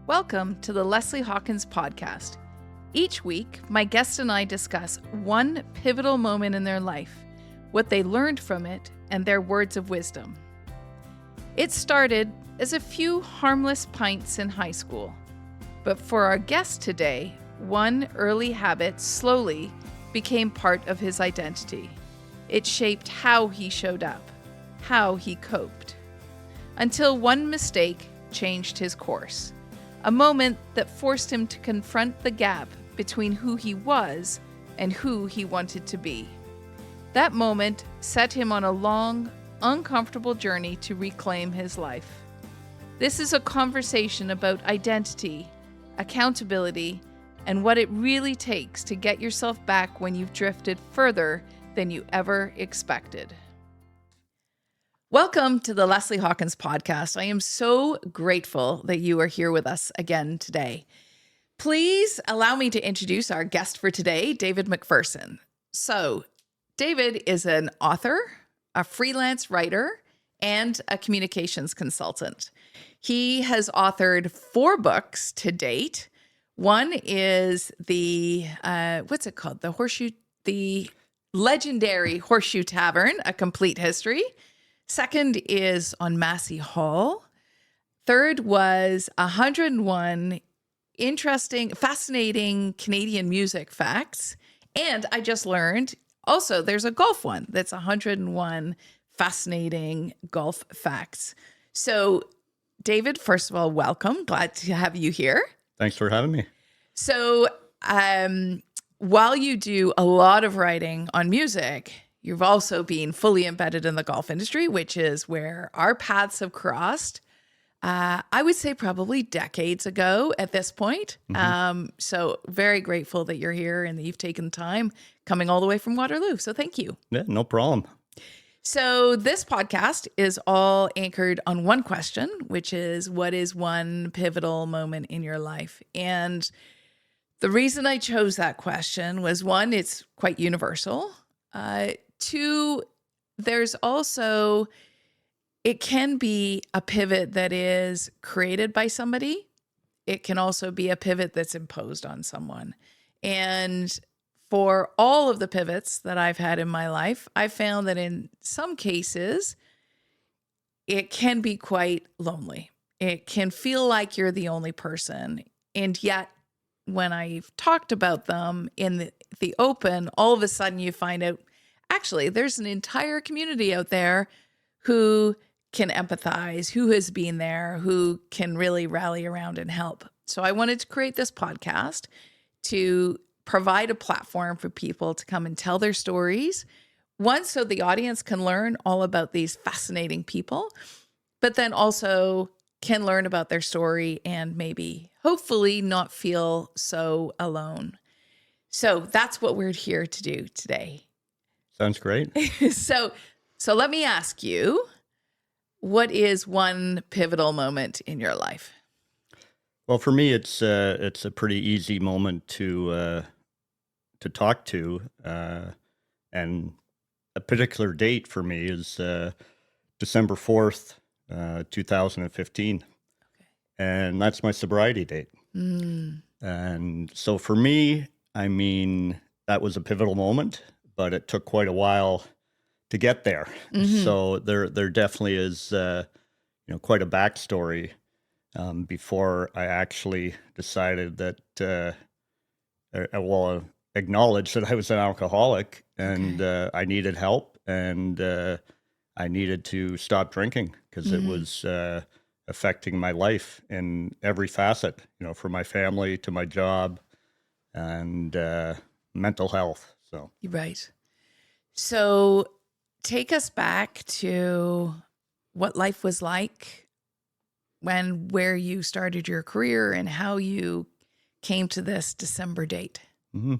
Welcome to the Leslie Hawkins podcast. Each week, my guest and I discuss one pivotal moment in their life, what they learned from it, and their words of wisdom. It started as a few harmless pints in high school. But for our guest today, one early habit slowly became part of his identity. It shaped how he showed up, how he coped, until one mistake changed his course. A moment that forced him to confront the gap between who he was and who he wanted to be. That moment set him on a long, uncomfortable journey to reclaim his life. This is a conversation about identity, accountability, and what it really takes to get yourself back when you've drifted further than you ever expected. Welcome to the Leslie Hawkins podcast. I am so grateful that you are here with us again today. Please allow me to introduce our guest for today, David McPherson. So, David is an author, a freelance writer, and a communications consultant. He has authored 4 books to date. One is the legendary Horseshoe Tavern, A Complete History. Second is on Massey Hall. Third was 101 fascinating Canadian music facts. And I just learned also there's a golf one that's 101 fascinating golf facts. So, David, first of all, welcome. Glad to have you here. Thanks for having me. So, while you do a lot of writing on music, you've also been fully embedded in the golf industry, which is where our paths have crossed. I would say probably decades ago at this point. So very grateful that you're here and that you've taken time coming all the way from Waterloo. So thank you. Yeah, no problem. So this podcast is all anchored on one question, which is, what is one pivotal moment in your life? And the reason I chose that question was, one, it's quite universal. 2, there's also, it can be a pivot that is created by somebody. It can also be a pivot that's imposed on someone. And for all of the pivots that I've had in my life, I found that in some cases, it can be quite lonely. It can feel like you're the only person. And yet, when I've talked about them in the open, all of a sudden you find out, actually, there's an entire community out there who can empathize, who has been there, who can really rally around and help. So I wanted to create this podcast to provide a platform for people to come and tell their stories. One, so the audience can learn all about these fascinating people, but then also can learn about their story and maybe, hopefully, not feel so alone. So that's what we're here to do today. Sounds great. So let me ask you, what is one pivotal moment in your life? Well, for me, it's a pretty easy moment to talk to, and a particular date for me is December 4th, 2015, okay. And that's my sobriety date. And so for me, I mean, that was a pivotal moment, but it took quite a while to get there. So there definitely is, quite a backstory before I actually decided that, acknowledged that I was an alcoholic and I needed help and I needed to stop drinking because it was affecting my life in every facet, from my family to my job and mental health. So Right. So take us back to what life was like where you started your career and how you came to this December date. Yeah,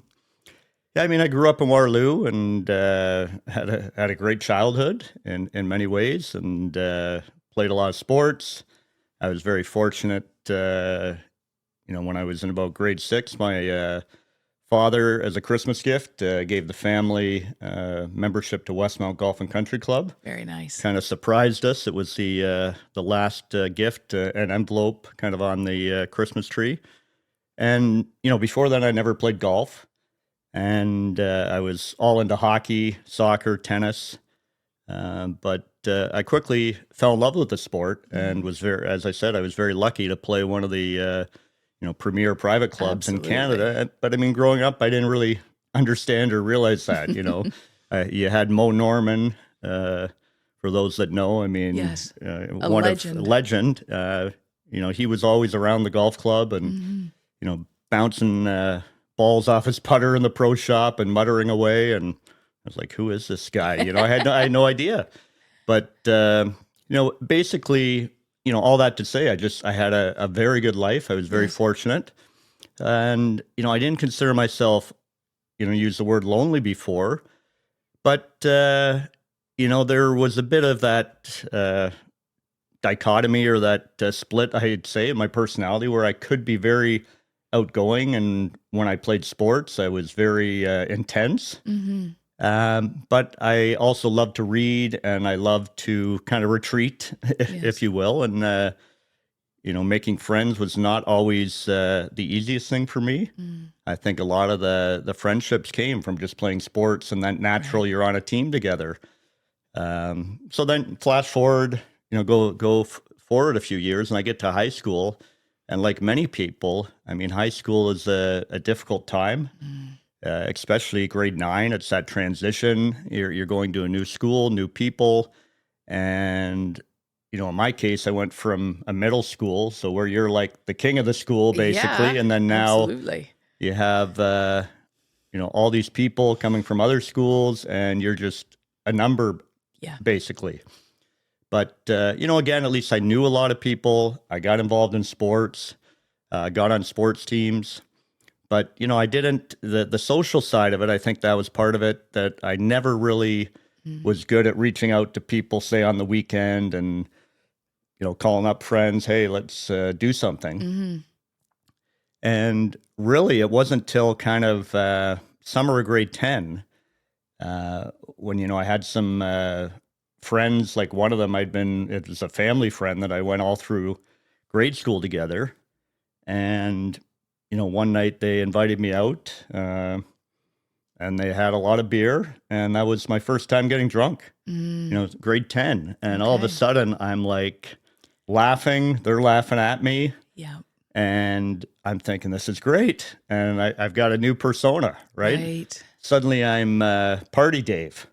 I mean, I grew up in Waterloo and had a great childhood in many ways and played a lot of sports. I was very fortunate, when I was in about grade 6, my father, as a Christmas gift, gave the family membership to Westmount Golf and Country Club. Very nice. Kind of surprised us. It was the last gift, an envelope kind of on the Christmas tree. And, before that, I never played golf. And I was all into hockey, soccer, tennis. But I quickly fell in love with the sport and was as I said, I was very lucky to play one of the, premier private clubs in Canada. But I mean, growing up, I didn't really understand or realize that, you had Mo Norman, for those that know, I mean, yes. A one legend. of legend, he was always around the golf club and, bouncing balls off his putter in the pro shop and muttering away. And I was like, who is this guy? I had no idea. But, basically, all that to say, I had a very good life. I was very fortunate. And, I didn't consider myself, use the word lonely before. But, there was a bit of that dichotomy or that split, I'd say, in my personality where I could be very outgoing. And when I played sports, I was very intense. But I also love to read and I love to kind of retreat, if you will. And, making friends was not always the easiest thing for me. I think a lot of the friendships came from just playing sports and then naturally you're on a team together. So then flash forward, go forward a few years and I get to high school. And like many people, I mean, high school is a difficult time. Especially grade 9, it's that transition. You're going to a new school, new people. And, in my case, I went from a middle school, so where you're like the king of the school, basically. Yeah, and then now absolutely. You have, all these people coming from other schools, and you're just a number, basically. But, again, at least I knew a lot of people. I got involved in sports, got on sports teams. But, I didn't, the social side of it, I think that was part of it, that I never really was good at reaching out to people, say, on the weekend and, calling up friends, hey, let's do something. And really, it wasn't till kind of summer of grade 10 when, I had some friends, like one of them it was a family friend that I went all through grade school together. And one night they invited me out and they had a lot of beer. And that was my first time getting drunk, grade 10. And all of a sudden I'm like laughing. They're laughing at me. Yeah. And I'm thinking, this is great. And I've got a new persona, right? Suddenly I'm Party Dave.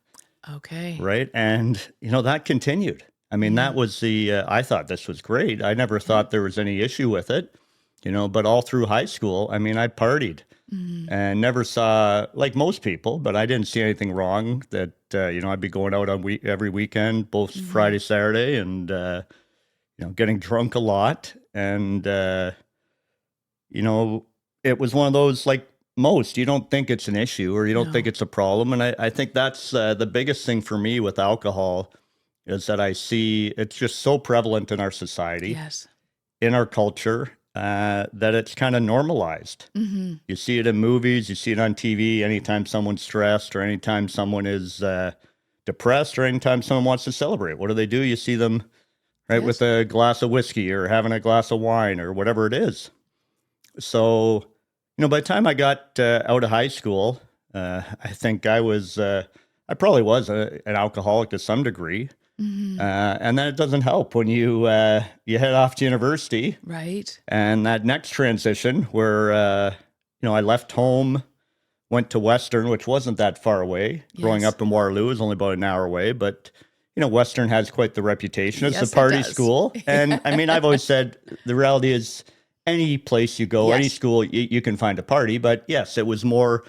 Okay. Right. And, that continued. I mean, that was I thought this was great. I never thought there was any issue with it. But all through high school, I mean, I partied and never saw, like most people, but I didn't see anything wrong that, I'd be going out on every weekend, both Friday, Saturday, and, getting drunk a lot. And, it was one of those, like most, you don't think it's an issue or you don't think it's a problem. And I think that's the biggest thing for me with alcohol is that I see it's just so prevalent in our society, in our culture. That it's kind of normalized. You see it in movies, you see it on TV, anytime someone's stressed or anytime someone is depressed or anytime someone wants to celebrate. What do? You see them with a glass of whiskey or having a glass of wine or whatever it is. So, by the time I got out of high school, I think I probably was an alcoholic to some degree. And then it doesn't help when you head off to university, right? And that next transition where I left home, went to Western, which wasn't that far away. Growing up in Waterloo is only about an hour away, but Western has quite the reputation. It's a party school, and I mean, I've always said the reality is any place you go, any school, you can find a party. But yes, it was more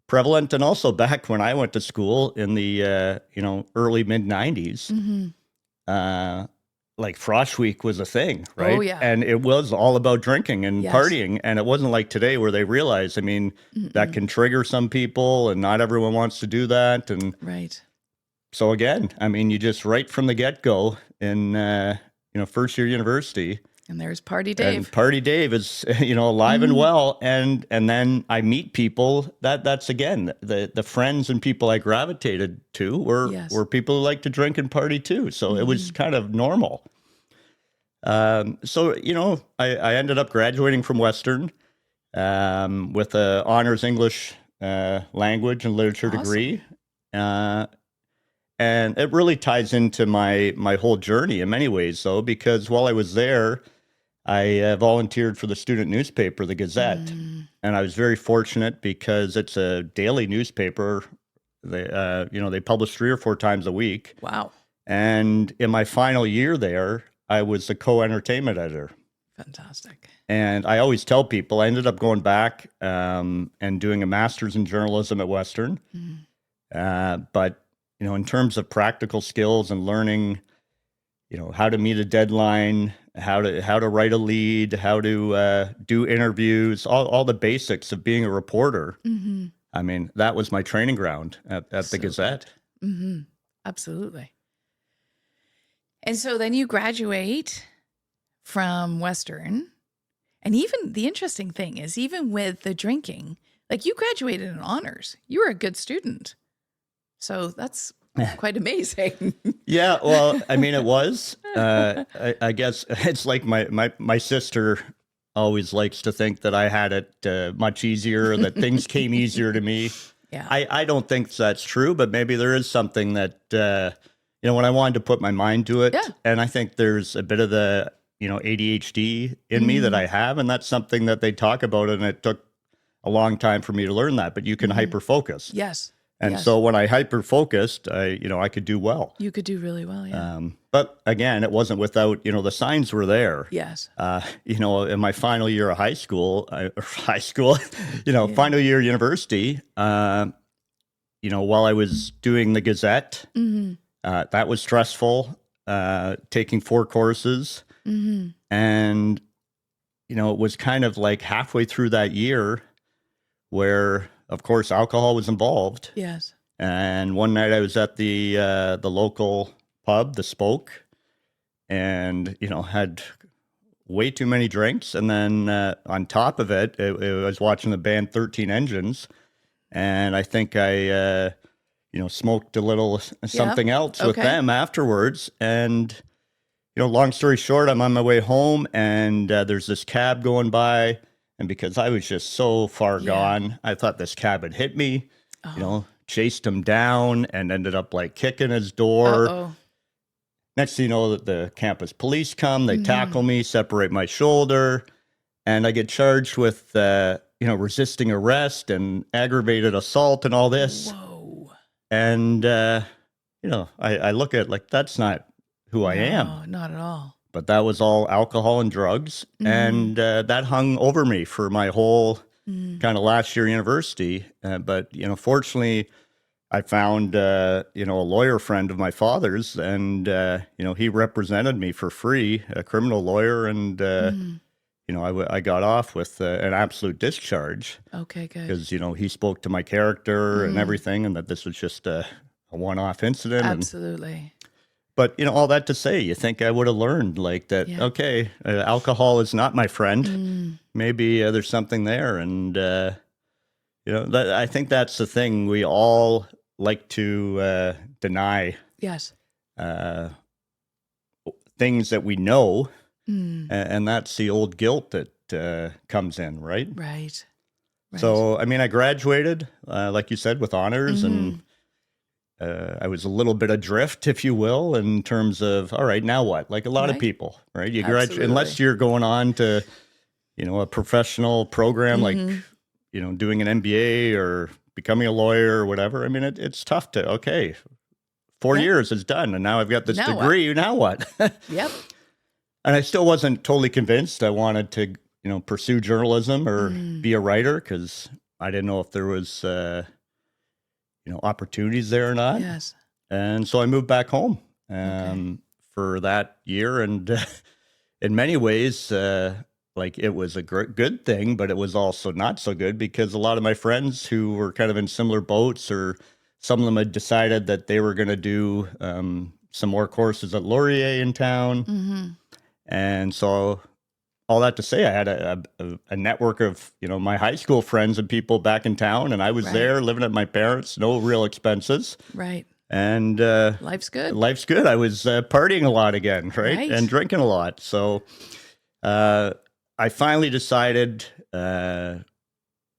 prevalent. And also back when I went to school in the, early mid 90s, like Frosh Week was a thing, right? Oh, yeah. And it was all about drinking and partying. And it wasn't like today where they realize, I mean, that can trigger some people and not everyone wants to do that. And so again, I mean, you just right from the get-go in, first year university, And there's Party And Dave. Party Dave is, alive and well. And then I meet people that's again, the friends and people I gravitated to were people who like to drink and party too. So it was kind of normal. So, I ended up graduating from Western with a honors English language and literature degree. And it really ties into my whole journey in many ways, though, because while I was there, I volunteered for the student newspaper, the Gazette, and I was very fortunate because it's a daily newspaper. They publish 3 or 4 times a week. Wow. And in my final year there, I was the co-entertainment editor. Fantastic. And I always tell people I ended up going back and doing a master's in journalism at Western. But, in terms of practical skills and learning, how to meet a deadline, how to write a lead, how to do interviews, all the basics of being a reporter. I mean, that was my training ground at the Gazette. Absolutely. And so then you graduate from Western. And even the interesting thing is, even with the drinking, like you graduated in honors. You were a good student. So that's quite amazing. Yeah, well, I mean, it was. I guess it's like my sister always likes to think that I had it much easier, that things came easier to me. Yeah. I don't think that's true, but maybe there is something that, when I wanted to put my mind to it, and I think there's a bit of the, ADHD in me that I have, and that's something that they talk about, and it took a long time for me to learn that, but you can hyper-focus. Yes. And so when I hyper-focused, I could do well. You could do really well, yeah. But again, it wasn't without, the signs were there. Yes. In my final year of final year university, while I was doing the Gazette, that was stressful, taking 4 courses. And, it was kind of like halfway through that year where, of course, alcohol was involved. Yes. And one night I was at the local pub, the Spoke, and, had way too many drinks. And then on top of it, I was watching the band 13 Engines. And I think I, smoked a little something else with them afterwards. And, long story short, I'm on my way home and there's this cab going by. And because I was just so far gone, I thought this cab had hit me, chased him down and ended up like kicking his door. Next thing you know, that the campus police come, they tackle me, separate my shoulder, and I get charged with, resisting arrest and aggravated assault and all this. Whoa. And, I look at like, that's not who I am. No, not at all. But that was all alcohol and drugs. And that hung over me for my whole kind of last year university. But, fortunately, I found, a lawyer friend of my father's, and, he represented me for free, a criminal lawyer. And, I got off with an absolute discharge. Okay, good. Because, he spoke to my character and everything, and that this was just a one-off incident. Absolutely. But, all that to say, you think I would have learned like that, okay, alcohol is not my friend. Maybe there's something there. And, I think that's the thing. We all like to deny things that we know. And that's the old guilt that comes in, right? Right. So, I mean, I graduated, like you said, with honors and I was a little bit adrift, if you will, in terms of, all right, now what? Like a lot of people, right? You graduate, unless you're going on to, a professional program like, doing an MBA or becoming a lawyer or whatever. I mean, it's tough to, okay, 4 years is done. And now I've got this degree. Now what? Yep. And I still wasn't totally convinced I wanted to, pursue journalism or be a writer because I didn't know if there was, opportunities there or not. Yes. And so I moved back home for that year. And in many ways, like it was a good thing, but it was also not so good because a lot of my friends who were kind of in similar boats, or some of them had decided that they were going to do some more courses at Laurier in town. And so, all that to say, I had a network of, my high school friends and people back in town, and I was Right. there living at my parents, no real expenses. Right. And Life's good. life's good. I was partying a lot again, right? Right. And drinking a lot. So I finally decided that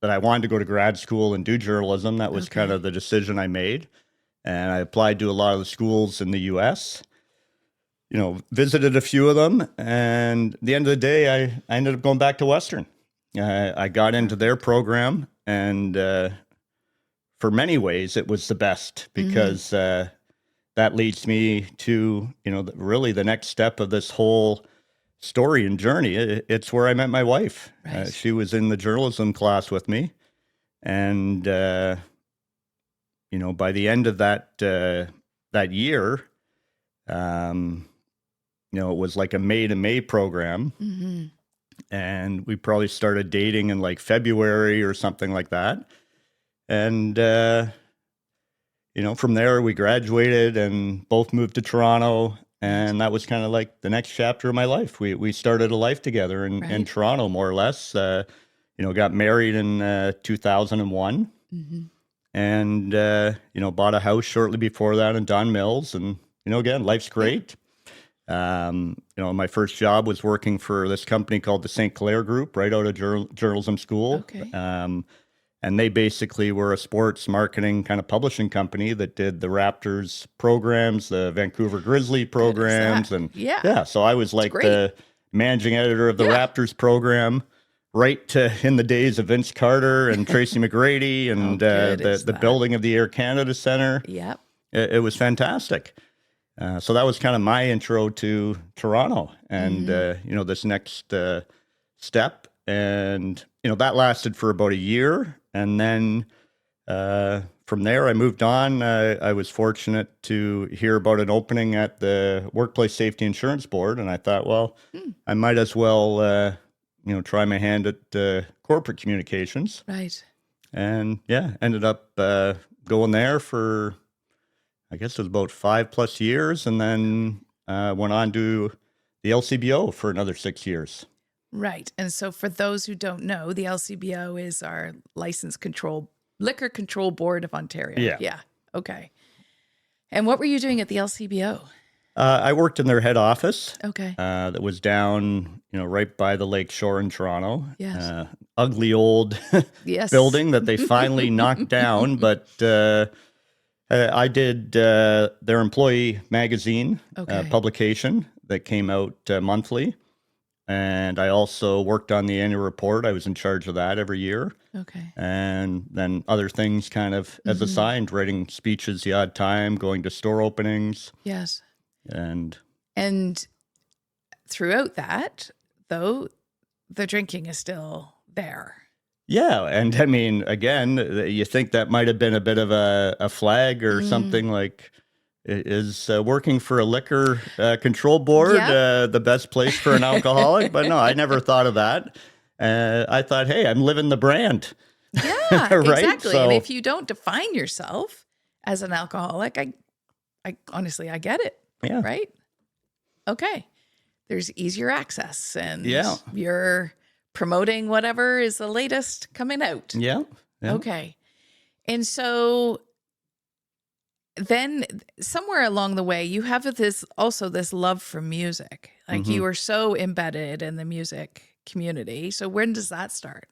I wanted to go to grad school and do journalism. That was kind Okay. of the decision I made. And I applied to a lot of the schools in the U.S., visited a few of them. And at the end of the day, I ended up going back to Western. I got into their program, and for many ways, it was the best because that leads me to, really the next step of this whole story and journey. It's where I met my wife. Right. She was in the journalism class with me. And, by the end of that year, it was like a May to May program. Mm-hmm. And we probably started dating in like February or something like that. And, from there we graduated and both moved to Toronto. And that was kind of like the next chapter of my life. We started a life together in Right. Toronto, more or less. Got married in 2001. Mm-hmm. And, bought a house shortly before that in Don Mills. And, again, life's great. My first job was working for this company called the St. Clair Group, right out of journalism school. Okay. And they basically were a sports marketing kind of publishing company that did the Raptors programs, the Vancouver Grizzly programs. And Yeah. so I was like great. the managing editor of the Raptors program, right in the days of Vince Carter and Tracy McGrady and good is the that? building of the Air Canada Centre. Yep. It was fantastic. So that was kind of my intro to Toronto and, this next step. And, that lasted for about a year. And then from there, I moved on. I was fortunate to hear about an opening at the Workplace Safety Insurance Board. And I thought, well, I might as well, try my hand at corporate communications. Right. And ended up going there for, I guess it was about 5+ years, and then went on to the LCBO for another 6 years. Right. And so for those who don't know, the LCBO is our Liquor Control Board of Ontario. Yeah. Yeah. Okay. And what were you doing at the LCBO? I worked in their head office. Okay. That was down, right by the lake shore in Toronto. Yes. Ugly old Yes. building that they finally knocked down, but I did their employee magazine publication that came out monthly. And I also worked on the annual report. I was in charge of that every year. Okay. And then other things kind of as assigned, writing speeches the odd time, going to store openings. Yes. And throughout that, though, the drinking is still there. yeah. And I mean, again, you think that might have been a bit of a flag or something like, is working for a liquor control board the best place for an alcoholic? But no, I never thought of that. I thought, hey, I'm living the brand. Yeah, Right? exactly. So- And if you don't define yourself as an alcoholic, I honestly, I get it. Yeah. Right? Okay. There's easier access and Yeah. you're promoting whatever is the latest coming out. Yeah. Yeah. Okay. And so then somewhere along the way, you have this love for music. Like you are so embedded in the music community. So when does that start?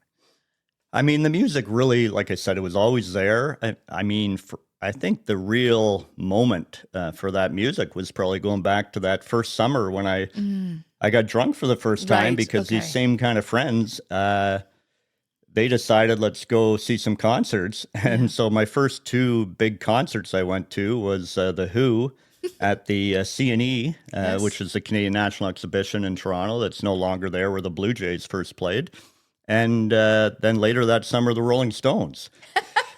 I mean, the music really, like I said, it was always there. I mean, I think the real moment for that music was probably going back to that first summer when I got drunk for the first time Right, because these okay. same kind of friends, they decided, let's go see some concerts. And so my first two big concerts I went to was The Who at the C&E, Yes. which is the Canadian National Exhibition in Toronto that's no longer there, where the Blue Jays first played. And then later that summer, the Rolling Stones.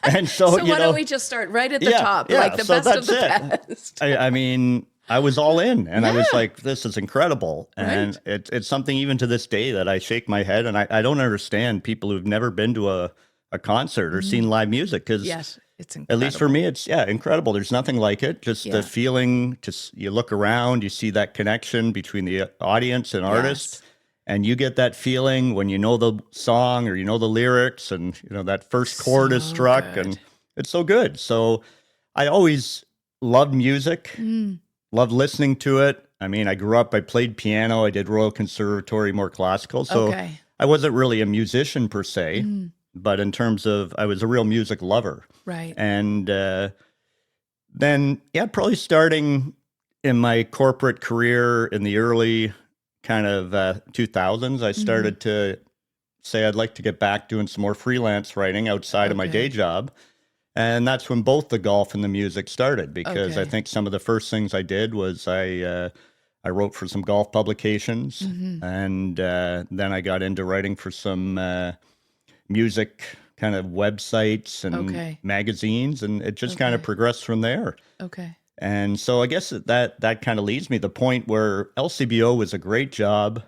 And so, So why don't we just start right at the top, like the so best of that's the it. best? I mean, I was all in, and I was Yeah. like, this is incredible. And it's something even to this day that I shake my head, and I don't understand people who've never been to a concert or seen live music, because Yes, it's at incredible. least for me, it's incredible. There's nothing like it. Just Yeah. the feeling, just you look around, you see that connection between the audience and artist. And you get that feeling when you know the song or you know the lyrics and, that first chord is So struck good. and it's so good. So I always loved music, loved listening to it. I mean, I grew up, I played piano, I did Royal Conservatory, more classical. So Okay. I wasn't really a musician per se, but in terms of, I was a real music lover. Right. And then, probably starting in my corporate career in the early kind of 2000s, I started to say I'd like to get back doing some more freelance writing outside of my day Okay. job. And that's when both the golf and the music started, because I Okay. think some of the first things I did was I wrote for some golf publications, and then I got into writing for some music kind of websites and Okay. magazines, and it just kind of Okay. progressed from there. Okay. And so I guess that kind of leads me to the point where LCBO was a great job.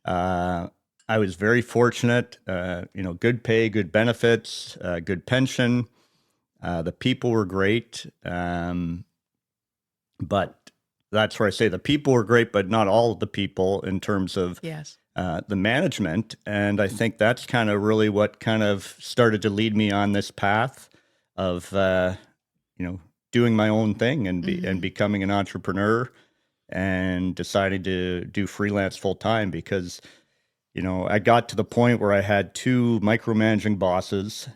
Uh, I was very fortunate, good pay, good benefits, good pension. The people were great. But that's where I say the people were great, but not all of the people in terms of Yes. the management. And I think that's kind of really what kind of started to lead me on this path of, doing my own thing and becoming an entrepreneur and deciding to do freelance full time because, I got to the point where I had two micromanaging bosses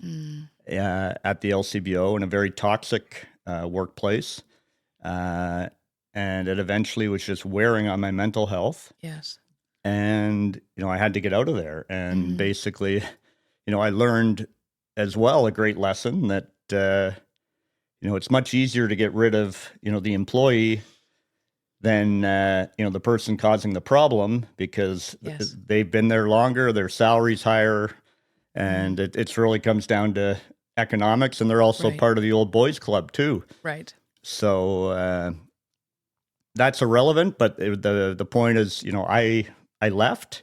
at the LCBO in a very toxic workplace. And it eventually was just wearing on my mental health. Yes. And, I had to get out of there. And basically, I learned as well a great lesson that, it's much easier to get rid of, the employee than, the person causing the problem because Yes. they've been there longer, their salary's higher, and it really comes down to economics. And they're also Right. part of the old boys club too. Right. So that's irrelevant, but the point is, I left,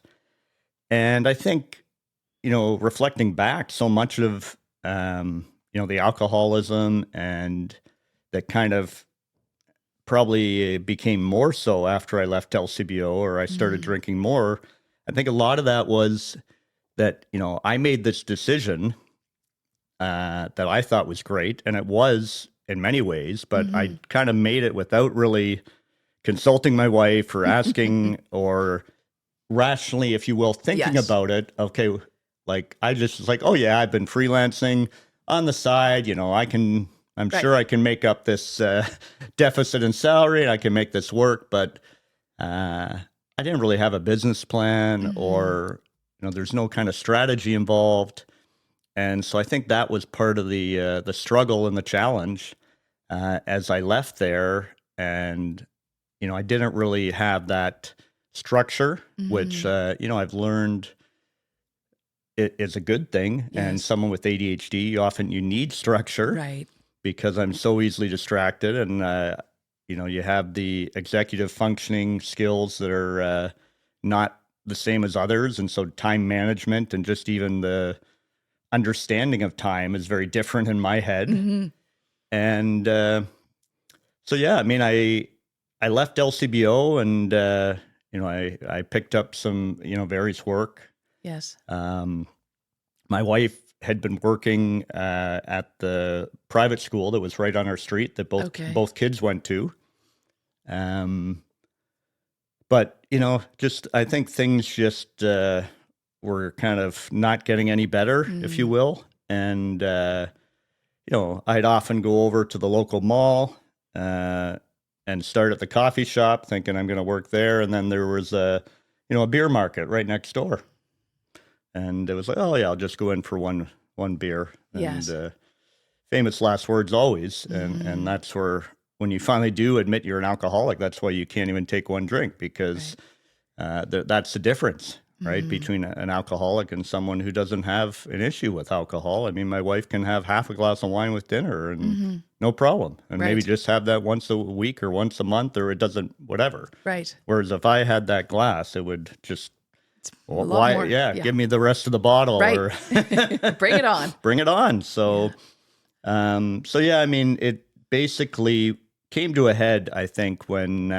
and I think, reflecting back, so much of the alcoholism and that kind of probably became more so after I left LCBO or I started drinking more. I think a lot of that was that I made this decision that I thought was great, and it was in many ways, but I kind of made it without really consulting my wife or asking or rationally, if you will, thinking Yes. about it. Okay, like I just was like, oh yeah, I've been freelancing on the side. I'm Right. sure I can make up this deficit in salary and I can make this work. But I didn't really have a business plan or, there's no kind of strategy involved. And so I think that was part of the struggle and the challenge as I left there. And, I didn't really have that structure, which, I've learned it is a good thing. And Yes. someone with ADHD, often you need structure Right. because I'm so easily distracted. And, you have the executive functioning skills that are not the same as others. And so time management and just even the understanding of time is very different in my head. And so, yeah, I mean, I left LCBO and, I picked up some, various work. Yes. My wife had been working at the private school that was right on our street that Okay. both kids went to. But, just I think things just were kind of not getting any better, if you will. And, I'd often go over to the local mall and start at the coffee shop thinking I'm going to work there. And then there was a beer market right next door. And it was like, oh yeah, I'll just go in for one beer. Yes. And famous last words always. And that's where, when you finally do admit you're an alcoholic, that's why you can't even take one drink because that's the difference, right? Between an alcoholic and someone who doesn't have an issue with alcohol. I mean, my wife can have half a glass of wine with dinner and no problem. And maybe Right. just have that once a week or once a month, or it doesn't, whatever. Right. Whereas if I had that glass, it would just, A lot more. yeah, give me the rest of the bottle Right. or Bring it on. bring it on. So, so yeah, I mean, it basically came to a head, I think, when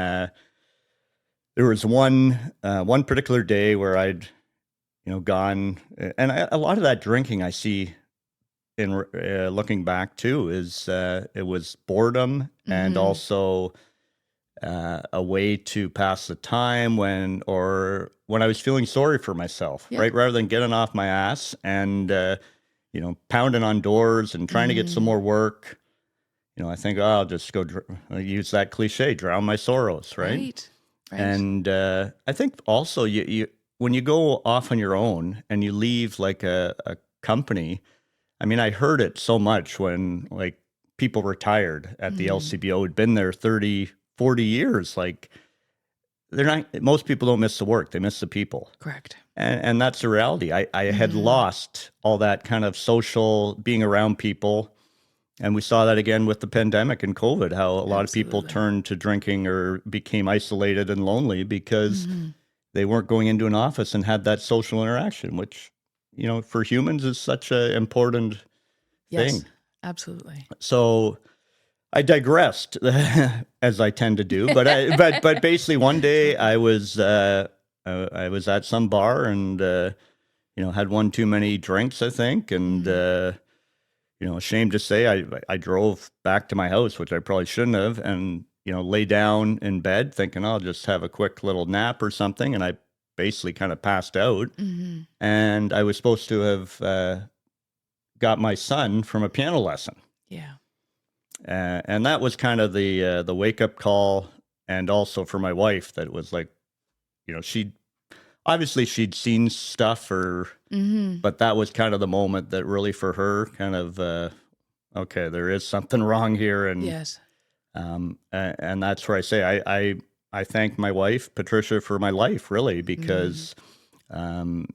there was one particular day where I'd, gone, and a lot of that drinking I see in looking back too is it was boredom and Mm-hmm. also a way to pass the time when I was feeling sorry for myself, Yeah. right? Rather than getting off my ass and pounding on doors and trying to get some Mm-hmm. more work. I think, oh, I'll just go use that cliche, drown my sorrows, right? Right. Right. And I think also you when you go off on your own and you leave like a company. I mean, I heard it so much when like people retired at the Mm-hmm. LCBO had been there 30, 40 years. Like they're not, most people don't miss the work, they miss the people. Correct. And that's the reality. I had Mm-hmm. lost all that kind of social being around people. And we saw that again with the pandemic and COVID, how a lot of people Absolutely. turned to drinking or became isolated and lonely because Mm-hmm. they weren't going into an office and had that social interaction, which, for humans is such an important Yes. thing. Absolutely. So I digressed, as I tend to do. But basically, one day I was at some bar and had one too many drinks, I think, and Mm-hmm. ashamed to say I drove back to my house, which I probably shouldn't have, and lay down in bed thinking I'll just have a quick little nap or something, and I basically kind of passed out, Mm-hmm. and I was supposed to have got my son from a piano lesson. Yeah. And that was kind of the wake up call, and also for my wife, that was like, she obviously she'd seen stuff, Mm-hmm. but that was kind of the moment that really for her kind of okay, there is something wrong here, Yes. and that's where I say I thank my wife Patricia for my life, really, Mm-hmm. because um,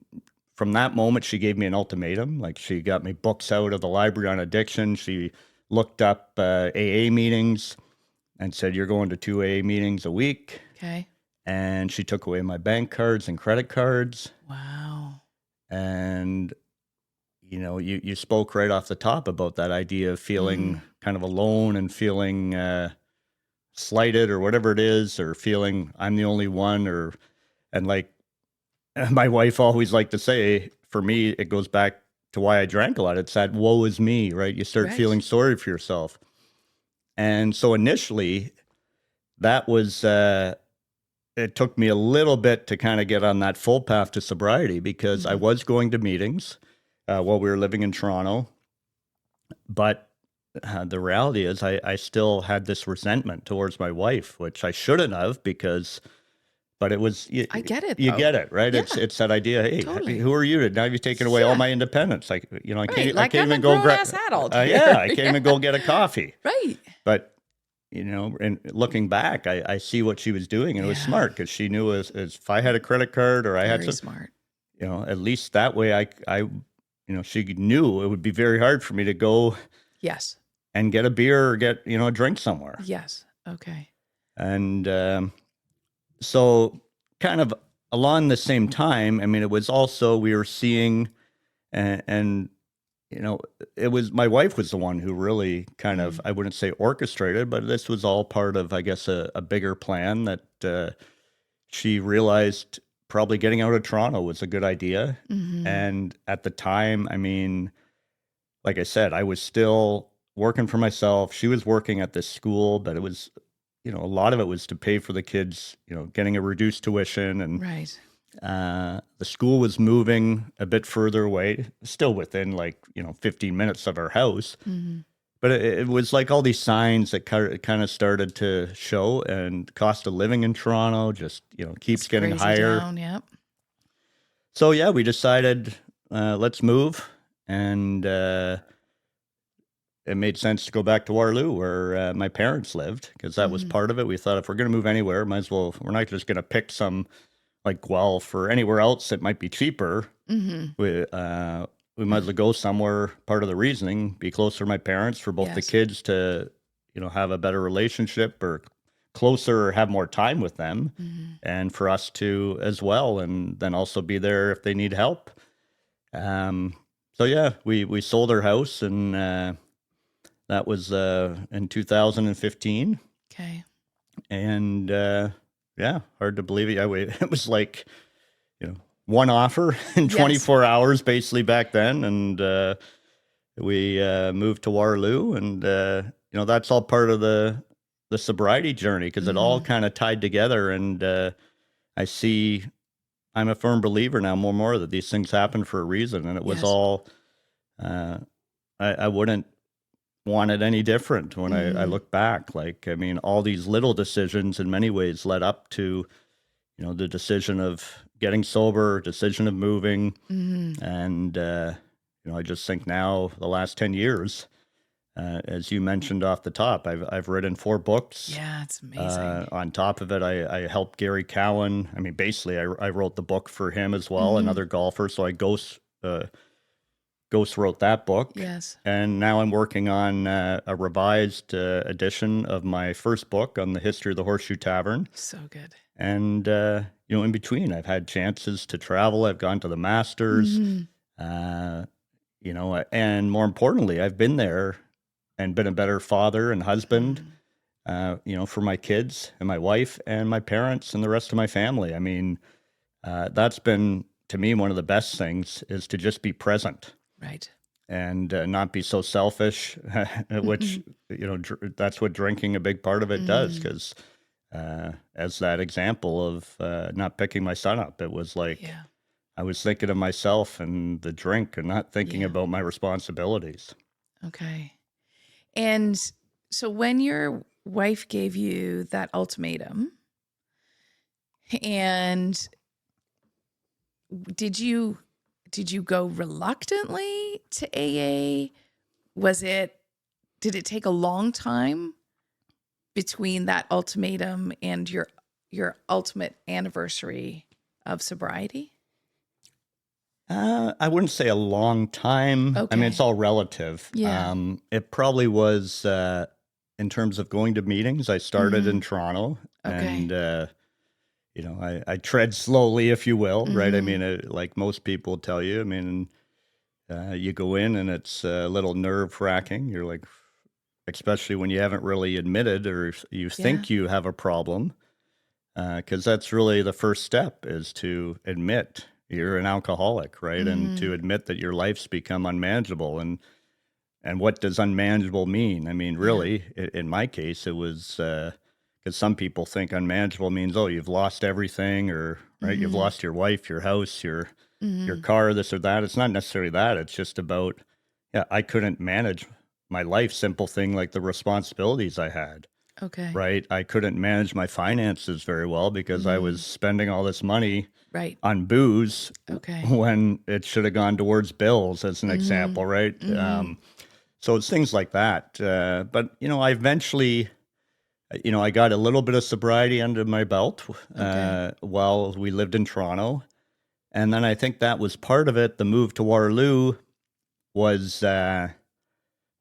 from that moment, she gave me an ultimatum. Like she got me books out of the library on addiction. She looked up AA meetings and said, "You're going to 2 AA meetings a week." Okay. And she took away my bank cards and credit cards. Wow. And you spoke right off the top about that idea of Mm-hmm. feeling kind of alone and feeling slighted or whatever it is, or feeling I'm the only one, and like my wife always liked to say, for me, it goes back to why I drank a lot. It's that woe is me, right? You start Right. feeling sorry for yourself. And so initially, that was, it took me a little bit to kind of get on that full path to sobriety, because I Mm-hmm. was going to meetings while we were living in Toronto. But the reality is, I still had this resentment towards my wife, which I shouldn't have, because but it was I get it you though. get it, right? Yeah. It's that idea. Hey, Totally. who are you to now? You've taken away all Yeah. my independence. Like Right. I Like can't I'm a even go grown grab. ass adult Yeah, here. I can't Yeah. even go get a coffee. Right. But and looking back, I see what she was doing, and it was Yeah. smart, because she knew as if I had a credit card or I had Very some, smart. at least that way she knew it would be very hard for me to go Yes. and get a beer or get a drink somewhere. Yes. Okay. And so kind of along the same time, I mean, it was also we were seeing, and it was my wife was the one who really kind of, Mm-hmm. I wouldn't say orchestrated, but this was all part of, I guess, a bigger plan that she realized probably getting out of Toronto was a good idea. Mm-hmm. And at the time, I mean, like I said, I was still working for myself. She was working at this school, but it was, a lot of it was to pay for the kids, getting a reduced tuition, and Right. the school was moving a bit further away, still within 15 minutes of our house. Mm-hmm. But it was like all these signs that kind of started to show, and cost of living in Toronto just, keeps It's getting crazy higher. town. Yep. So yeah, we decided, let's move. And it made sense to go back to Waterloo, where my parents lived, because that was Mm-hmm. part of it. We thought if we're going to move anywhere, might as well, we're not just going to pick some like Guelph or anywhere else that might be cheaper. Mm-hmm. We might as well go somewhere. Part of the reasoning, be closer to my parents, for both the Yes. kids to, have a better relationship, or closer, or have more time with them, Mm-hmm. and for us to as well, and then also be there if they need help. So yeah, we sold our house, and that was in 2015, Okay. and Yeah, hard to believe it. It was like, one offer in Yes. 24 hours basically back then. And we moved to Waterloo. And, that's all part of the sobriety journey because it all Mm-hmm. kind of tied together. And I see, I'm a firm believer now more and more that these things happen for a reason. And it was Yes. all, uh, I wouldn't want it any different when I Mm-hmm. look back. Like, I mean, all these little decisions in many ways led up to, the decision of getting sober, decision of moving. Mm-hmm. And, I just think now the last 10 years, as you mentioned off the top, I've written 4 books. Yeah, it's amazing. On top of it, I helped Gary Cowan. I mean, basically, I wrote the book for him as well, Mm-hmm. another golfer. So I ghost wrote that book. Yes. And now I'm working on a revised edition of my first book on the history of the Horseshoe Tavern. So good. And, in between, I've had chances to travel. I've gone to the Masters, Mm-hmm. uh, and more importantly, I've been there and been a better father and husband, for my kids and my wife and my parents and the rest of my family. I mean, that's been, to me, one of the best things is to just be present Right. and not be so selfish, which, that's what drinking a big part of it does. Mm-hmm. Because as that example of not picking my son up, it was like Yeah. I was thinking of myself and the drink and not thinking Yeah. about my responsibilities. Okay. And so when your wife gave you that ultimatum, and did you go reluctantly to AA? Did it take a long time between that ultimatum and your ultimate anniversary of sobriety? I wouldn't say a long time. I mean, it's Okay. all relative. Yeah. It probably was, in terms of going to meetings, I started in Mhm. Toronto Okay. and, I tread slowly, if you will, right? I mean, Mhm. like most people tell you, I mean, you go in and it's a little nerve wracking. You're like, especially when you haven't really admitted or you Yeah. think you have a problem, because that's really the first step is to admit you're an alcoholic, right? And to Mhm. admit that your life's become unmanageable. And what does unmanageable mean? I mean, Yeah. really, in my case, it was because some people think unmanageable means, oh, you've lost everything, or right, you've Mhm. lost your wife, your house, your Mhm. car, this or that. It's not necessarily that. It's just about, yeah, I couldn't manage my life. Simple thing like the responsibilities I had, Okay. right? I couldn't manage my finances very well because I was Mhm. spending all this money Right. on booze Okay. when it should have gone towards bills, as an example, Mhm. right? Mhm. So it's things like that. But, I eventually, I got a little bit of sobriety under my belt Okay. while we lived in Toronto. And then I think that was part of it. The move to Waterloo was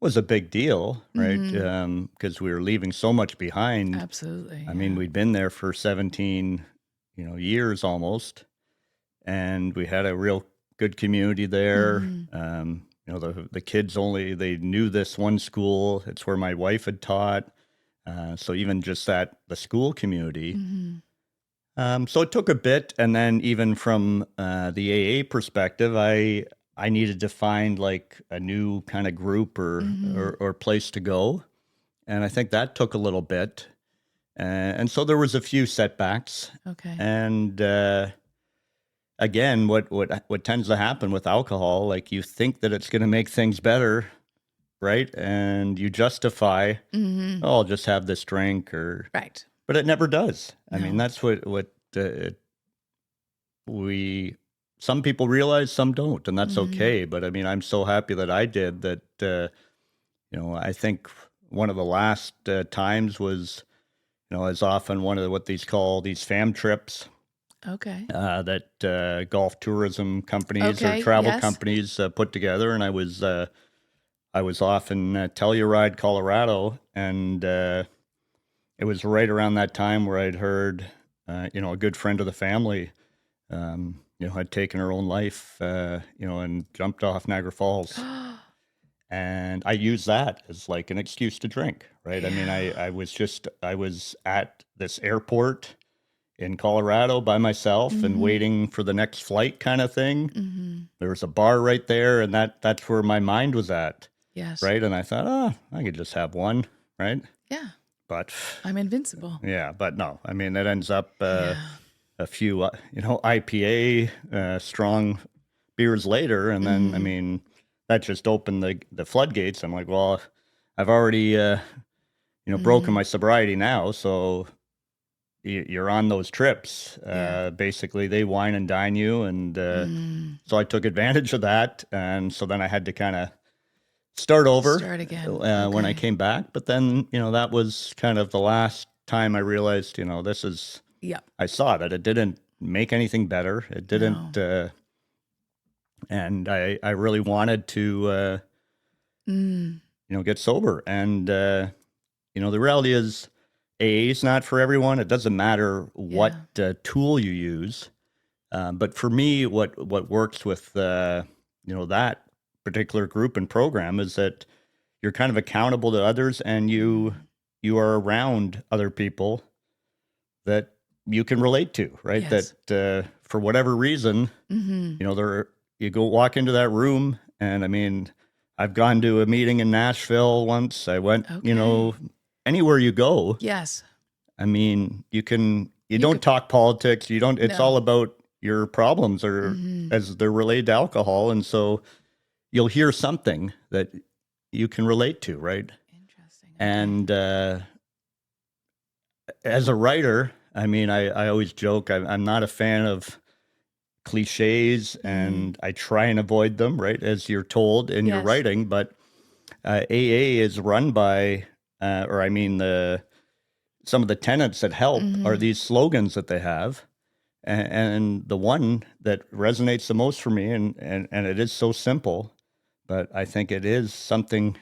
was a big deal, right? Mhm. Because we were leaving so much behind. Absolutely. I mean, Yeah. we'd been there for 17, years almost, and we had a real good community there. Mhm. The kids they knew this one school. It's where my wife had taught. So even just the school community. Mhm. So it took a bit, and then even from the AA perspective, I needed to find like a new kind of group Mhm. or place to go, and I think that took a little bit, and so there was a few setbacks, Okay. and again, what tends to happen with alcohol, like you think that it's going to make things better, right? And you justify, Mhm. oh, I'll just have this drink, Right. but it never does. I mean, No. that's what we some people realize, some don't, and that's Mhm. okay. But I mean, I'm so happy that I did that. I think one of the last times was, as often one of what these call these fam trips Okay. that golf tourism companies or Okay. travel Yes. companies put together, and I was off in Telluride, Colorado, and it was right around that time where I'd heard, a good friend of the family, had taken her own life, and jumped off Niagara Falls. And I used that as like an excuse to drink, right? I mean, Yeah. I was at this airport in Colorado by myself and waiting for the next flight kind of thing. There was a bar right there, and that's where my mind was at, Yes. right? And I thought, oh, I could just have one, right? Yeah. But I'm invincible. yeah, but no, I mean, it ends up Yeah. a few, IPA strong beers later, and then I mean, that just opened the floodgates. I'm like, well, I've already broken my sobriety now, so you're on those trips. Yeah. Basically, they wine and dine you, and so I took advantage of that, and so then I had to kind of start over Start again. when I Okay. came back. But then that was kind of the last time I realized this is. Yep. I saw that it didn't make anything better. It didn't, and I really wanted to get sober. And the reality is, AA is not for everyone. It doesn't matter what tool you use. But for me, what works with that particular group and program is that you're kind of accountable to others, and you are around other people that you can relate to, right? Yes. That for whatever reason, you go walk into that room, and I mean, I've gone to a meeting in Nashville once. I went, anywhere you go. Yes. I mean, you don't talk politics. You don't. It's all about your problems, or as they're related to alcohol, and so you'll hear something that you can relate to, right? Interesting. And as a writer, I mean, I always joke, I'm not a fan of cliches, and I try and avoid them, right, as you're told in your writing. But AA is run by, some of the tenets that help are these slogans that they have. And the one that resonates the most for me, and it is so simple, but I think it is something,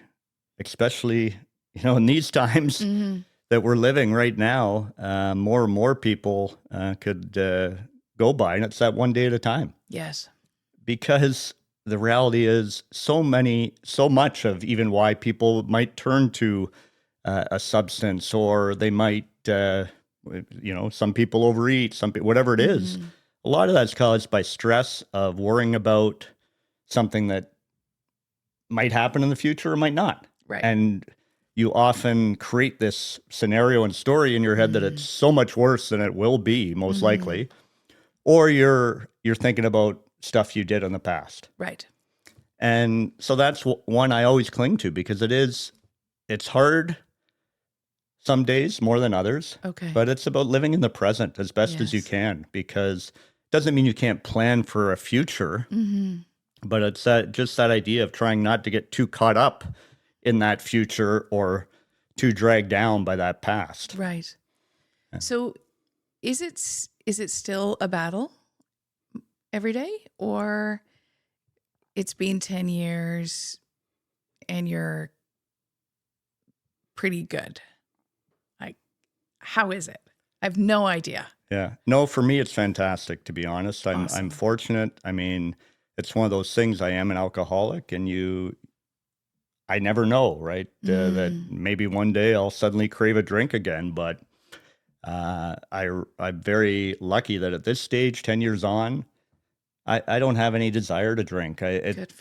especially, in these times that we're living right now, more and more people could go by, and it's that one day at a time. Yes. Because the reality is so much of even why people might turn to a substance, or they might, some people overeat, some people, whatever it is, a lot of that's caused by stress of worrying about something that might happen in the future or might not. Right. And you often create this scenario and story in your head that it's so much worse than it will be, most likely. Or you're thinking about stuff you did in the past. Right. And so that's one I always cling to, because it's hard some days more than others. Okay. But it's about living in the present as best as you can, because it doesn't mean you can't plan for a future. But it's just that idea of trying not to get too caught up in that future or too dragged down by that past. Right. So is it still a battle every day, or it's been 10 years and you're pretty good? Like, how is it? I have no idea. Yeah. No, for me, it's fantastic, to be honest. I'm fortunate. I mean, it's one of those things. I am an alcoholic, and I never know, right? That maybe one day I'll suddenly crave a drink again. But I'm very lucky that at this stage, 10 years on, I don't have any desire to drink.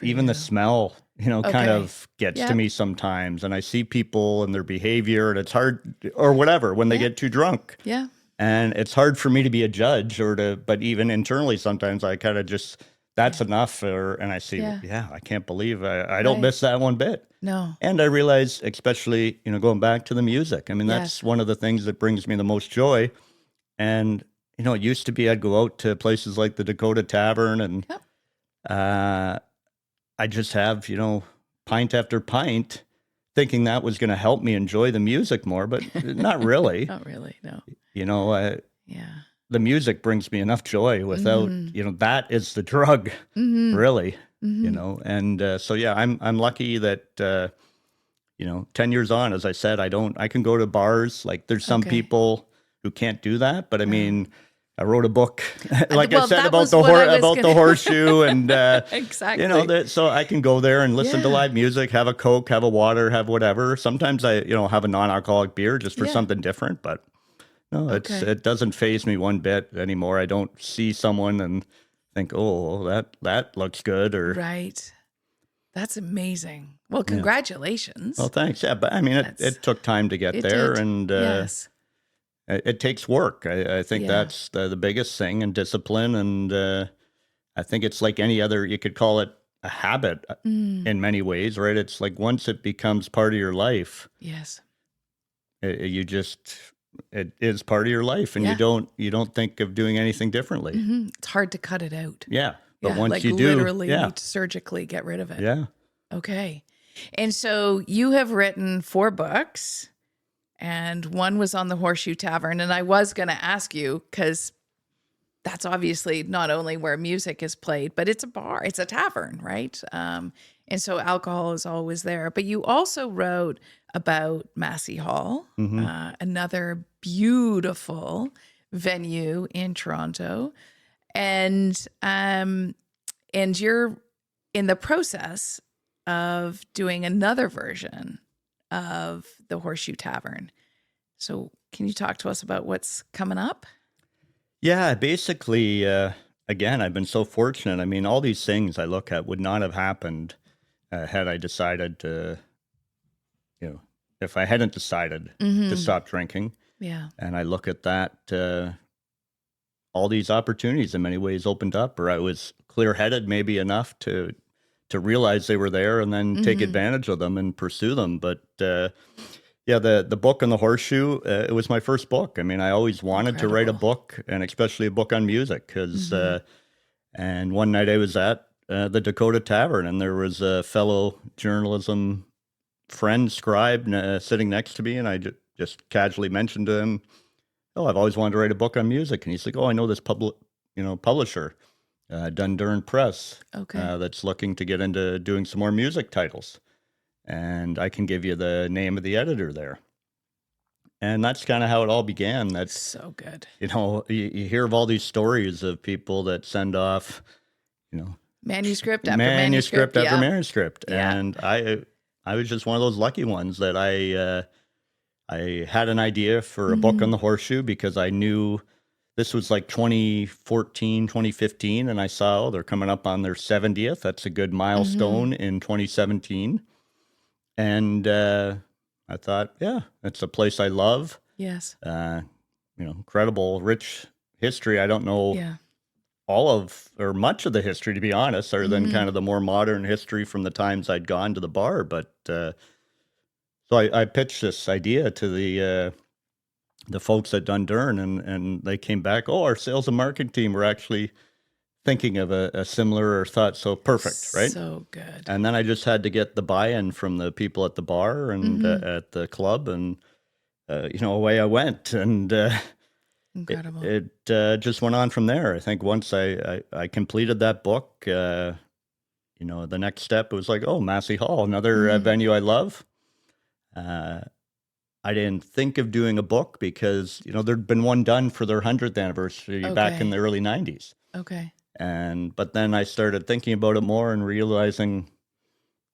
Even the smell, kind of gets to me sometimes. And I see people and their behavior, and it's hard, or whatever, when they get too drunk. Yeah. And it's hard for me to be a judge, but even internally, sometimes I kind of just, that's enough. And I see, I can't believe I don't miss that one bit. No. And I realize, especially, going back to the music, I mean, that's one of the things that brings me the most joy. And, it used to be I'd go out to places like the Dakota Tavern, and I just have, pint after pint, thinking that was going to help me enjoy the music more, but not really. Not really, no. The music brings me enough joy without, that is the drug, really, and so, I'm lucky that, 10 years on, as I said, I can go to bars. Like, there's some people who can't do that, but I mean, I wrote a book, like I said, about the horseshoe, and exactly. So I can go there and listen to live music, have a Coke, have a water, have whatever. Sometimes I, have a non-alcoholic beer just for something different, but No, Okay. it doesn't faze me one bit anymore. I don't see someone and think, "Oh, that looks good," or Right. That's amazing. Well, yeah. Well, congratulations. thanks. Yeah, but I mean, That's it took time to get it there, did. and Yes. it takes work. I think Yeah. that's the biggest thing, and discipline. And I think it's like any other. You could call it a habit Mm. in many ways, right? It's like once it becomes part of your life, Yes. you just it is part of your life, and Yeah. you don't think of doing anything differently. It's hard to cut it out. Yeah, but Yeah, once like you do, literally yeah, surgically get rid of it. yeah. Okay. And so you have written 4 books, and one was on the Horseshoe Tavern. And I was going to ask you, because that's obviously not only where music is played, but it's a bar, it's a tavern, right? And so alcohol is always there. But you also wrote about Massey Hall, Hmm. another beautiful venue in Toronto. And you're in the process of doing another version of the Horseshoe Tavern. So can you talk to us about what's coming up? Yeah, basically, again, I've been so fortunate. I mean, all these things I look at would not have happened had I decided to, if I hadn't decided to Mm-hmm. stop drinking. Yeah. And I look at that, all these opportunities in many ways opened up, or I was clear-headed maybe enough to realize they were there and then take Mm-hmm. advantage of them and pursue them. But yeah, the book on the Horseshoe, it was my first book. I mean, I always wanted to write a Incredible. book, and especially a book on music, because Mm-hmm. and one night I was at the Dakota Tavern, and there was a fellow journalism friend scribe sitting next to me, and I just casually mentioned to him, "Oh, I've always wanted to write a book on music." And he's like, "Oh, I know this publisher, Dundurn Press, Okay. that's looking to get into doing some more music titles, and I can give you the name of the editor there." And that's kind of how it all began. That So good. you hear of all these stories of people that send off, you know, Manuscript after manuscript. manuscript after Yeah. manuscript, Yeah. and I was just one of those lucky ones that I had an idea for a book on Mm-hmm. the Horseshoe because I knew this was like 2014, 2015, and I saw, oh, they're coming up on their 70th. That's a good Mm-hmm. milestone in 2017. And I thought, yeah, it's a place I love. Yes. Uh, incredible, rich history. I don't know Yeah. all of or much of the history, to be honest, other than Mm-hmm. kind of the more modern history from the times I'd gone to the bar. But so I pitched this idea to the folks at Dundurn, and they came back. Oh, our sales and marketing team were actually thinking of a similar or thought. So perfect, right? So good. And then I just had to get the buy-in from the people at the bar and Mm-hmm. at the club, and away I went, and Incredible. it just went on from there. I think once I completed that book, the next step was like, oh, Massey Hall, another Mm-hmm. venue I love. Uh, I didn't think of doing a book because there'd been one done for their 100th anniversary back in the Okay. early 90s, Okay. but then I started thinking about it more and realizing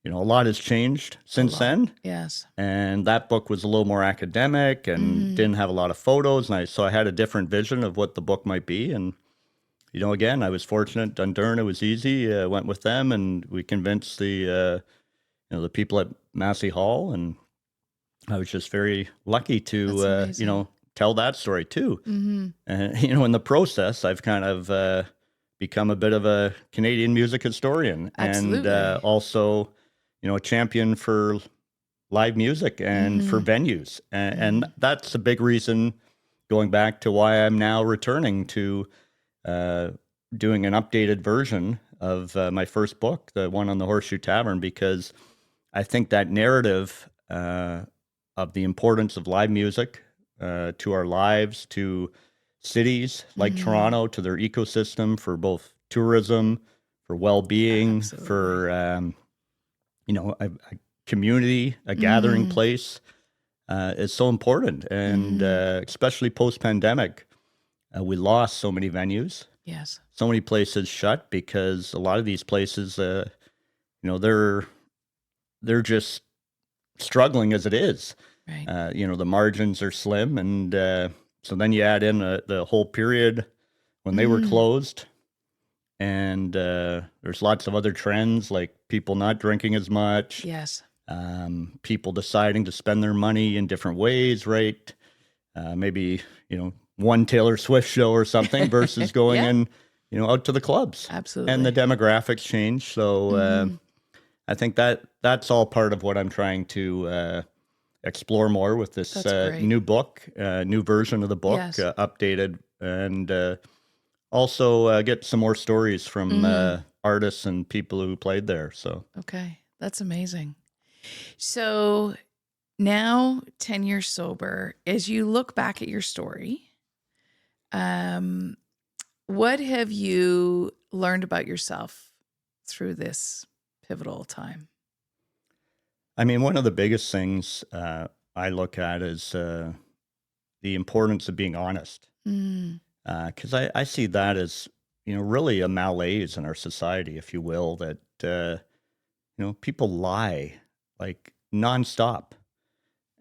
a lot has changed A since lot. then. Yes. And that book was a little more academic and Mm-hmm. didn't have a lot of photos. And so I had a different vision of what the book might be. And, again, I was fortunate. Dundurn, it was easy. Went with them, and we convinced the people at Massey Hall. And I was just very lucky That's to, amazing. tell that story too. Mm-hmm. And, in the process, I've kind of become a bit of a Canadian music historian, and Absolutely. also, a champion for live music and for Mm-hmm. venues. And Mm-hmm. that's a big reason, going back to why I'm now returning to uh, doing an updated version of my first book, the one on the Horseshoe Tavern, because I think that narrative of the importance of live music to our lives, to cities like Mm-hmm. Toronto, to their ecosystem for both tourism, for well-being, Absolutely. for a community, a gathering Mm-hmm. place, is so important. And Mm-hmm. especially post-pandemic, we lost so many venues, Yes. so many places shut because a lot of these places, they're just struggling as it is. Right. The margins are slim, and So then you add in the whole period when they were closed, and there's lots of other trends like people not drinking as much, Yes. people deciding to spend their money in different ways, right? Maybe, one Taylor Swift show or something versus going Yeah. in, out to the clubs. Absolutely. And the demographics change. So I think that's all part of what I'm trying to explore more with this That's great. new book, new version of the book, Yes. updated, and also get some more stories from artists and people who played there. So Okay. That's amazing. So now 10 years sober, as you look back at your story, what have you learned about yourself through this pivotal time? I mean, one of the biggest things I look at is the importance of being honest, because I see that as really a malaise in our society, if you will, that people lie like nonstop,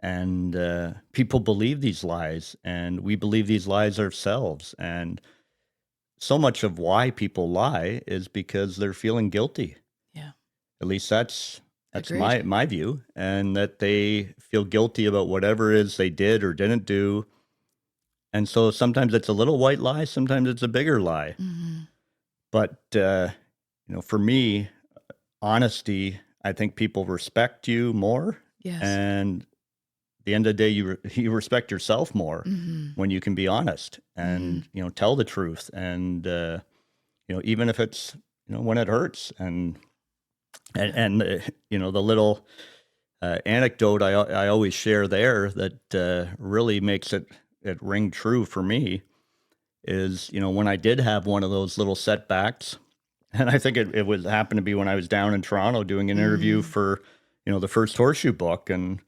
and people believe these lies, and we believe these lies ourselves, and so much of why people lie is because they're feeling guilty. Yeah. At least that's Agreed. my view, and that they feel guilty about whatever it is they did or didn't do. And so sometimes it's a little white lie, sometimes it's a bigger lie. But for me, honesty, I think people respect you more, Yes. and at the end of the day, you respect yourself more when you can be honest and tell the truth, and even if it's when it hurts, and the little anecdote I always share there that really makes it ring true for me is when I did have one of those little setbacks, and I think it was happened to be when I was down in Toronto doing an interview for the first Horseshoe book, and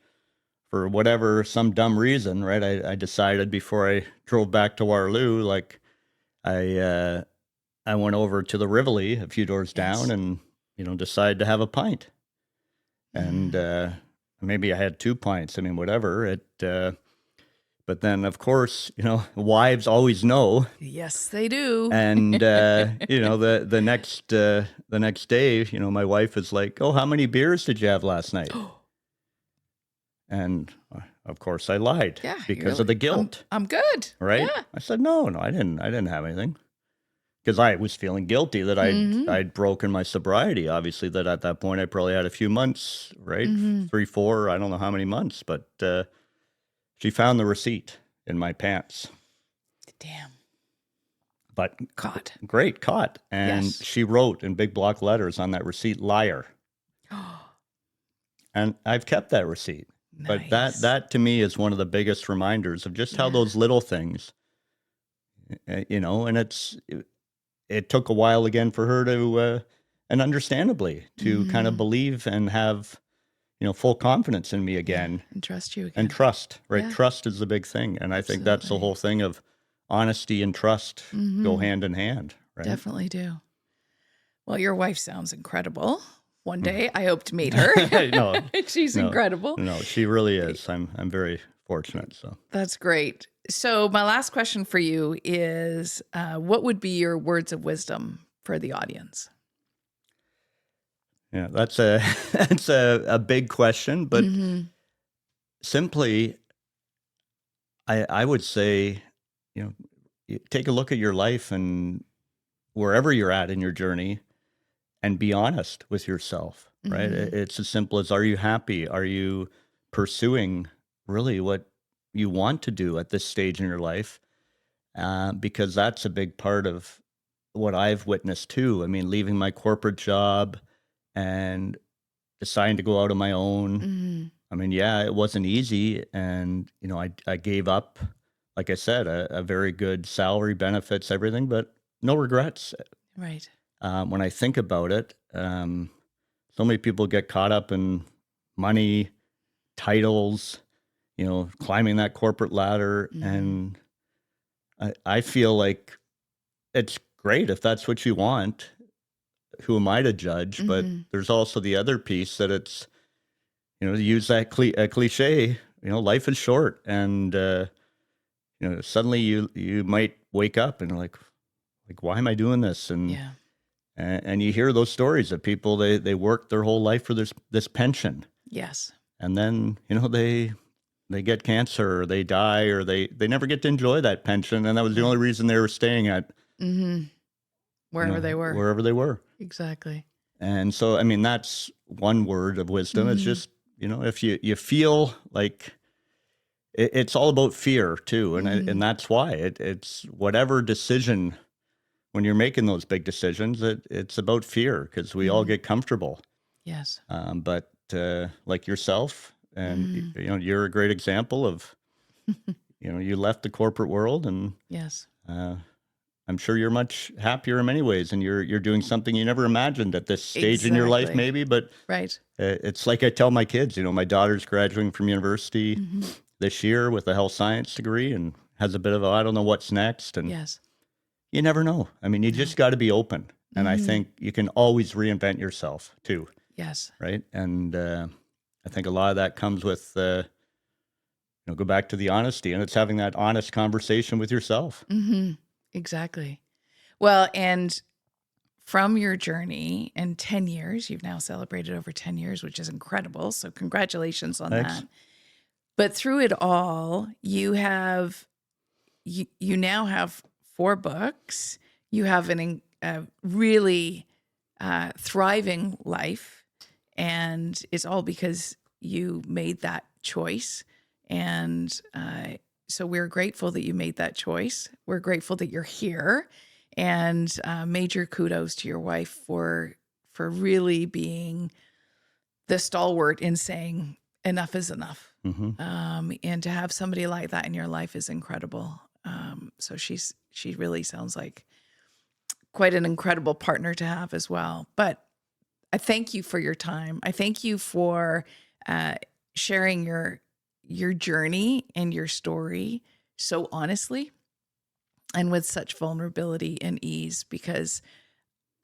for whatever some dumb reason, right, I decided before I drove back to Waterloo, like I went over to the Rivoli a few doors down and decided to have a pint. And maybe I had 2 pints. I mean, whatever. But then, of course, wives always know. Yes, they do. And the next day, my wife is like, "Oh, how many beers did you have last night?" And of course, I lied because of the guilt. I'm good. Right? Yeah. I said, "No, I didn't have anything." Because I was feeling guilty that I'd broken my sobriety. Obviously, that at that point I probably had a few months, right? 3, 4, I don't know how many months, but she found the receipt in my pants. Damn. But Caught. Great, caught. And Yes. she wrote in big block letters on that receipt, "Liar." And I've kept that receipt. Nice. But that to me is one of the biggest reminders of just how those little things, and it took a while again for her to, and understandably, to kind of believe and have, full confidence in me again. And trust you again. And trust, right? Yeah. Trust is the big thing. And I think that's the whole thing of honesty and trust go hand in hand, right? Definitely do. Well, your wife sounds incredible. One day I hope to meet her. No, She's incredible. No, she really is. I'm very fortunate. So That's great. So my last question for you is, what would be your words of wisdom for the audience? yeah, that's a big question, but simply, I would say, take a look at your life and wherever you're at in your journey, and be honest with yourself. Right? It's as simple as, are you happy? Are you pursuing really what you want to do at this stage in your life? Because that's a big part of what I've witnessed too. I mean, leaving my corporate job and deciding to go out on my own. I mean, yeah, it wasn't easy. And, I gave up, like I said, a very good salary, benefits, everything, but no regrets. Right. When I think about it, so many people get caught up in money, titles, climbing that corporate ladder. And I feel like it's great if that's what you want. Who am I to judge? But there's also the other piece that it's, to use that cliche, life is short. And, suddenly you might wake up and like, why am I doing this? Yeah. And you hear those stories of people, they worked their whole life for this pension. Yes. And then, they get cancer or they die or they never get to enjoy that pension. And that was the only reason they were staying at Wherever they were. Wherever they were. Exactly. And so, I mean, that's one word of wisdom. It's just, if you feel like it's all about fear too. And that's why it's whatever decision, when you're making those big decisions, it's about fear because we all get comfortable. Yes. But like yourself, and you're a great example of, you left the corporate world, and yes, I'm sure you're much happier in many ways, and you're doing something you never imagined at this stage in your life, maybe. But right, it's like I tell my kids, my daughter's graduating from university this year with a health science degree, and has a bit of I don't know what's next, and yes, you never know. I mean, you just got to be open, and I think you can always reinvent yourself too. Yes, right, and I think a lot of that comes with, go back to the honesty, and it's having that honest conversation with yourself. Exactly. Well, and from your journey and 10 years, you've now celebrated over 10 years, which is incredible. So congratulations on that. But through it all, you now have 4 books. You have a really thriving life. And it's all because you made that choice. And so we're grateful that you made that choice. We're grateful that you're here. And major kudos to your wife for really being the stalwart in saying enough is enough. And to have somebody like that in your life is incredible. So she really sounds like quite an incredible partner to have as well. But I thank you for your time. I thank you for sharing your journey and your story so honestly and with such vulnerability and ease, because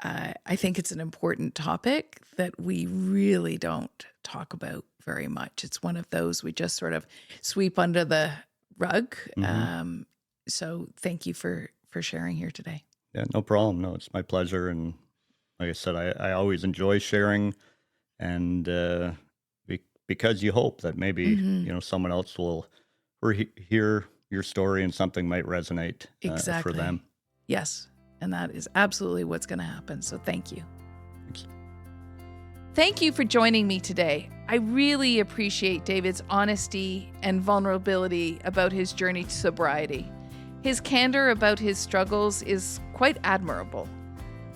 I think it's an important topic that we really don't talk about very much. It's one of those we just sort of sweep under the rug. So thank you for sharing here today. Yeah, no problem. No, it's my pleasure. And like I said, I always enjoy sharing, and because you hope that maybe someone else will hear your story and something might resonate for them. Yes, and that is absolutely what's going to happen. So thank you. Thanks. Thank you for joining me today. I really appreciate David's honesty and vulnerability about his journey to sobriety. His candor about his struggles is quite admirable.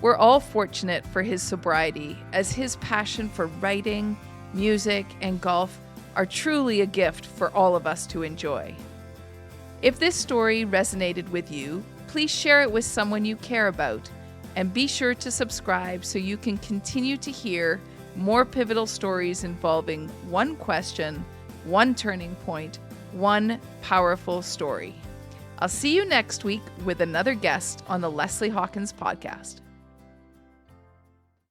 We're all fortunate for his sobriety, as his passion for writing, music, and golf are truly a gift for all of us to enjoy. If this story resonated with you, please share it with someone you care about, and be sure to subscribe so you can continue to hear more pivotal stories involving one question, one turning point, one powerful story. I'll see you next week with another guest on the Leslie Hawkins podcast.